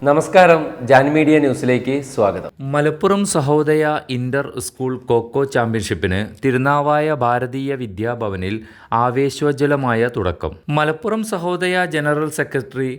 നമസ്കാരം, ജാൻ മീഡിയ ന്യൂസിലേക്ക് സ്വാഗതം. മലപ്പുറം സഹോദയ ഇന്റർ സ്കൂൾ ഖോഖോ ചാമ്പ്യൻഷിപ്പിന് തിരുനാവായ ഭാരതീയ വിദ്യാഭവനിൽ ആവേശോജ്വലമായ തുടക്കം. Malappuram Sahodaya general secretary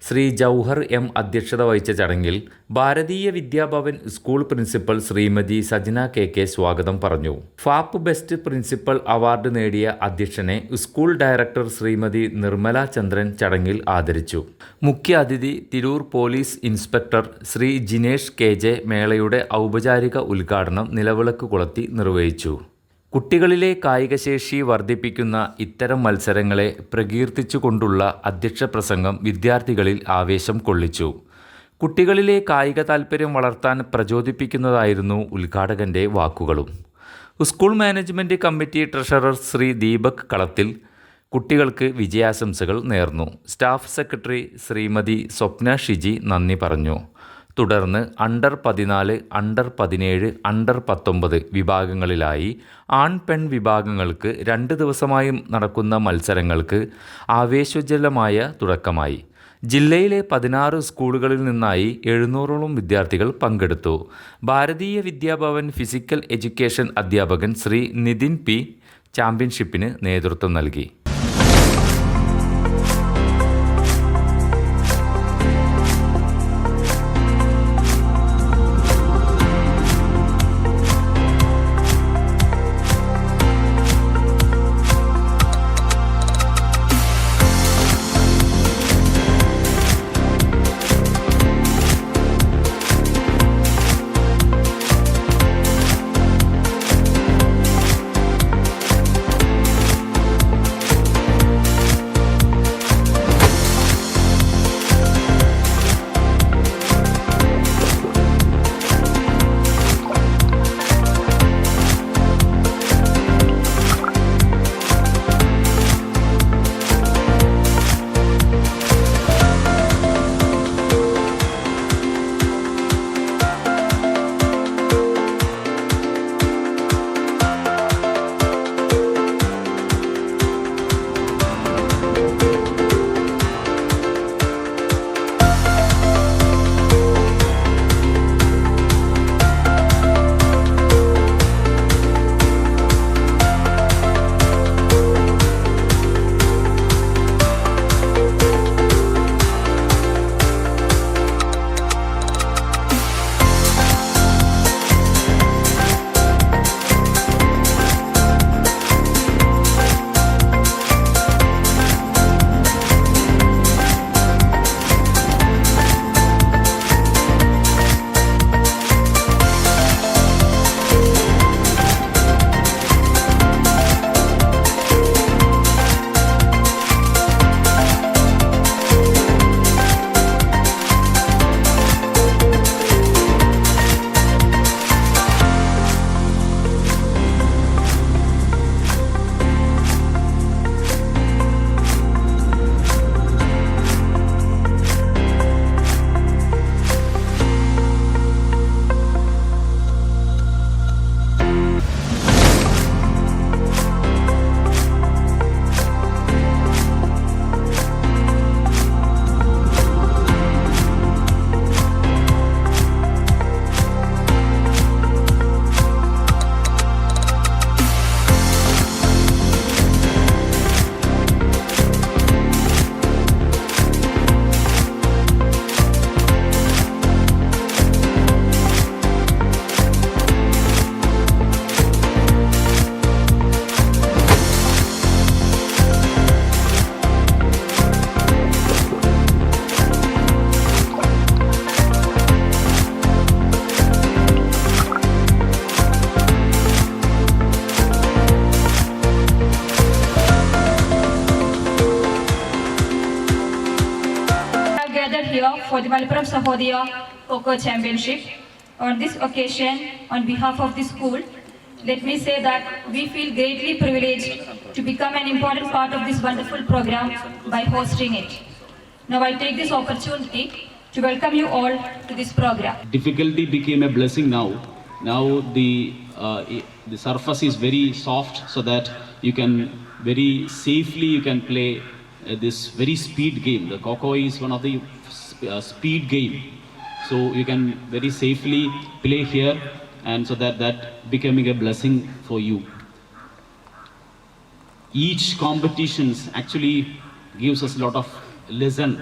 Shri Jauhar M അധ്യക്ഷത വഹിച്ച ചടങ്ങിൽ Bharatiya Vidyabhavan school principal Shrimati Sajna K സ്വാഗതം പറഞ്ഞു. ഫാപ്പ് ബെസ്റ്റ് പ്രിൻസിപ്പൽ അവാർഡ് നേടിയ അധ്യക്ഷനെ സ്കൂൾ ഡയറക്ടർ ശ്രീമതി നിർമ്മല ചന്ദ്രൻ ചടങ്ങിൽ ആദരിച്ചു. മുഖ്യ അതിഥി Tirur police inspector Shri Jinesh KJ മേളയുടെ ഔപചാരിക ഉദ്ഘാടനം നിലവിളക്ക് കൊളുത്തി നിർവഹിച്ചു. കുട്ടികളിലെ കായികശേഷി വർദ്ധിപ്പിക്കുന്ന ഇത്തരം മത്സരങ്ങളെ പ്രകീർത്തിച്ചുകൊണ്ടുള്ള അധ്യക്ഷ പ്രസംഗം വിദ്യാർത്ഥികളിൽ ആവേശം കൊള്ളിച്ചു. കുട്ടികളിലെ കായിക താൽപ്പര്യം വളർത്താൻ പ്രചോദിപ്പിക്കുന്നതായിരുന്നു ഉദ്ഘാടകൻ്റെ വാക്കുകളും. School management committee treasurer Shri Deepak കളത്തിൽ കുട്ടികൾക്ക് വിജയാശംസകൾ നേർന്നു. സ്റ്റാഫ് സെക്രട്ടറി ശ്രീമതി സ്വപ്ന ഷിജി നന്ദി പറഞ്ഞു. തുടർന്ന് അണ്ടർ 14, അണ്ടർ 17, അണ്ടർ 19 വിഭാഗങ്ങളിലായി ആൺ-പെൺ വിഭാഗങ്ങൾക്ക് 2 ദിവസമായി നടക്കുന്ന മത്സരങ്ങൾക്ക് ആവേശോജ്വലമായ തുടക്കമായി. ജില്ലയിലെ 16 സ്കൂളുകളിൽ നിന്നായി 700ഓളം വിദ്യാർത്ഥികൾ പങ്കെടുത്തു. ഭാരതീയ വിദ്യാഭവൻ ഫിസിക്കൽ എഡ്യൂക്കേഷൻ അധ്യാപകൻ ശ്രീ നിതിൻ P ചാമ്പ്യൻഷിപ്പിന് നേതൃത്വം നൽകി. For the Malappuram Sahodaya Khokho Championship. On this occasion, on behalf of the school, let me say that we feel greatly privileged to become an important part of this wonderful program by hosting it. Now I take this opportunity to welcome you all to this program. Difficulty became a blessing now. Now the surface is very soft so that you can very safely you can play this very speed game. The Coco is one of the speed game, so you can very safely play here, and so that becoming a blessing for you. Each competitions actually gives us a lot of lesson.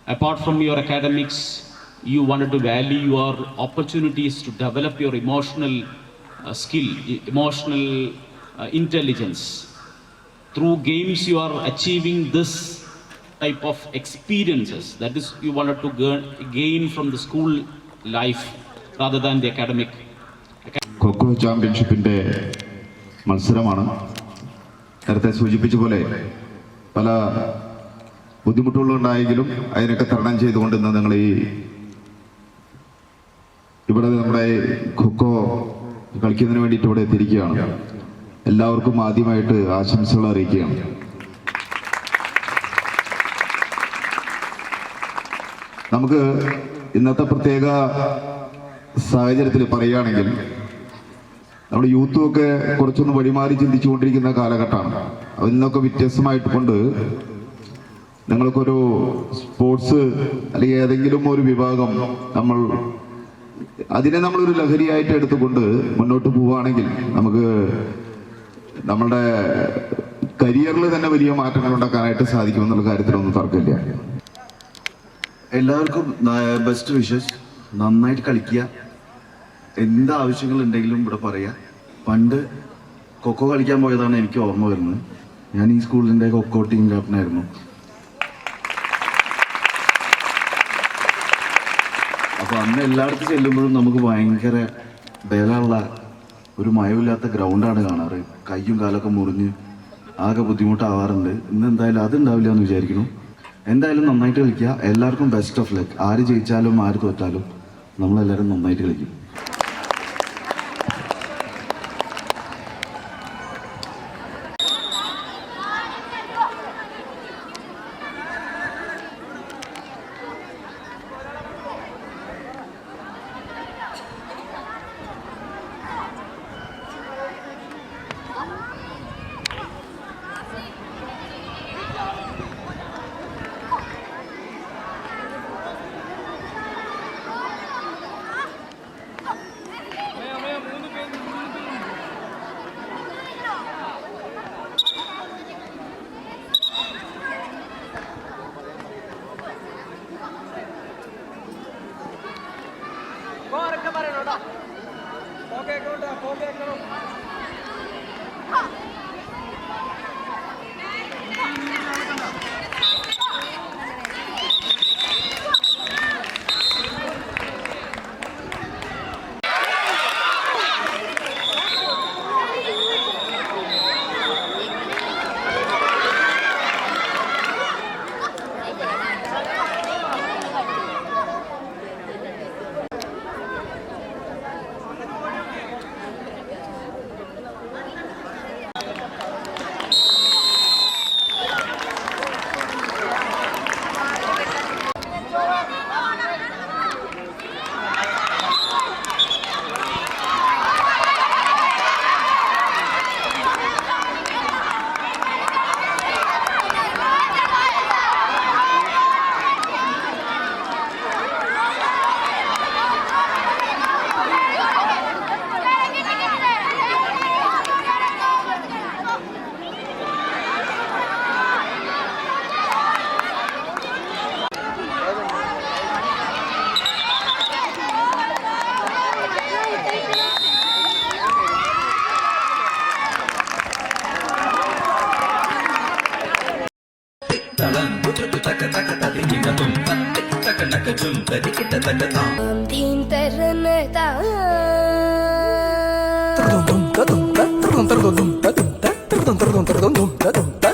Apart from your academics, you wanted to value your opportunities to develop your emotional skill, emotional intelligence. Through games you are achieving this type of experiences. That is, you wanted to gain from the school life rather than the academic. കൊക്കോ ചാമ്പ്യൻഷിപ്പിൻ്റെ മത്സരമാണ്. നേരത്തെ സൂചിപ്പിച്ച പോലെ പല ബുദ്ധിമുട്ടുകളുണ്ടായെങ്കിലും അതിനൊക്കെ തരണം ചെയ്തുകൊണ്ട് ഇന്ന് നിങ്ങൾ ഇവിടെ നമ്മുടെ ഖോഖോ കളിക്കുന്നതിന് വേണ്ടിയിട്ട് ഇവിടെ എത്തിയിരിക്കുകയാണ്. എല്ലാവർക്കും ആദ്യമായിട്ട് ആശംസകൾ അറിയിക്കുകയാണ്. നമുക്ക് ഇന്നത്തെ പ്രത്യേക സാഹചര്യത്തിൽ പറയുകയാണെങ്കിൽ നമ്മുടെ യൂത്തും ഒക്കെ കുറച്ചൊന്ന് വഴിമാറി ചിന്തിച്ചുകൊണ്ടിരിക്കുന്ന കാലഘട്ടമാണ്. അതിൽ നിന്നൊക്കെ വ്യത്യസ്തമായിട്ട് കൊണ്ട് നിങ്ങൾക്കൊരു സ്പോർട്സ് അല്ലെങ്കിൽ ഏതെങ്കിലും ഒരു വിഭാഗം അതിനെ നമ്മളൊരു ലഹരിയായിട്ട് എടുത്തുകൊണ്ട് മുന്നോട്ട് പോവുകയാണെങ്കിൽ നമുക്ക് നമ്മളുടെ കരിയറിൽ തന്നെ വലിയ മാറ്റങ്ങൾ ഉണ്ടാക്കാനായിട്ട് സാധിക്കുമെന്നുള്ള കാര്യത്തിലൊന്നും തർക്കമില്ല. എല്ലാവർക്കും ബെസ്റ്റ് വിഷസ്. നന്നായിട്ട് കളിക്കുക. എന്ത് ആവശ്യങ്ങളുണ്ടെങ്കിലും ഇവിടെ പറയുക. പണ്ട് കൊക്കോ കളിക്കാൻ പോയതാണ് എനിക്ക് ഓർമ്മ വരുന്നത്. ഞാൻ ഈ സ്കൂളിൻ്റെ കൊക്കോ ടീം ക്യാപ്റ്റനായിരുന്നു. അപ്പോൾ അന്ന് എല്ലായിടത്തും ചെല്ലുമ്പോഴും നമുക്ക് ഭയങ്കര ബലമുള്ള ഒരു മയമില്ലാത്ത ഗ്രൗണ്ടാണ് കാണാറ്. കയ്യും കാലൊക്കെ മുറിഞ്ഞ് ആകെ ബുദ്ധിമുട്ടാവാറുണ്ട്. ഇന്ന് എന്തായാലും അതുണ്ടാവില്ല എന്ന് വിചാരിക്കുന്നു. എന്തായാലും നന്നായിട്ട് കളിക്കുക. എല്ലാവർക്കും ബെസ്റ്റ് ഓഫ് ലക്ക്. ആര് ജയിച്ചാലും ആര് തോറ്റാലും നമ്മളെല്ലാവരും നന്നായിട്ട് കളിക്കും. Dum dum da dum da dum da dum da dum da dum da dum da dum da dum da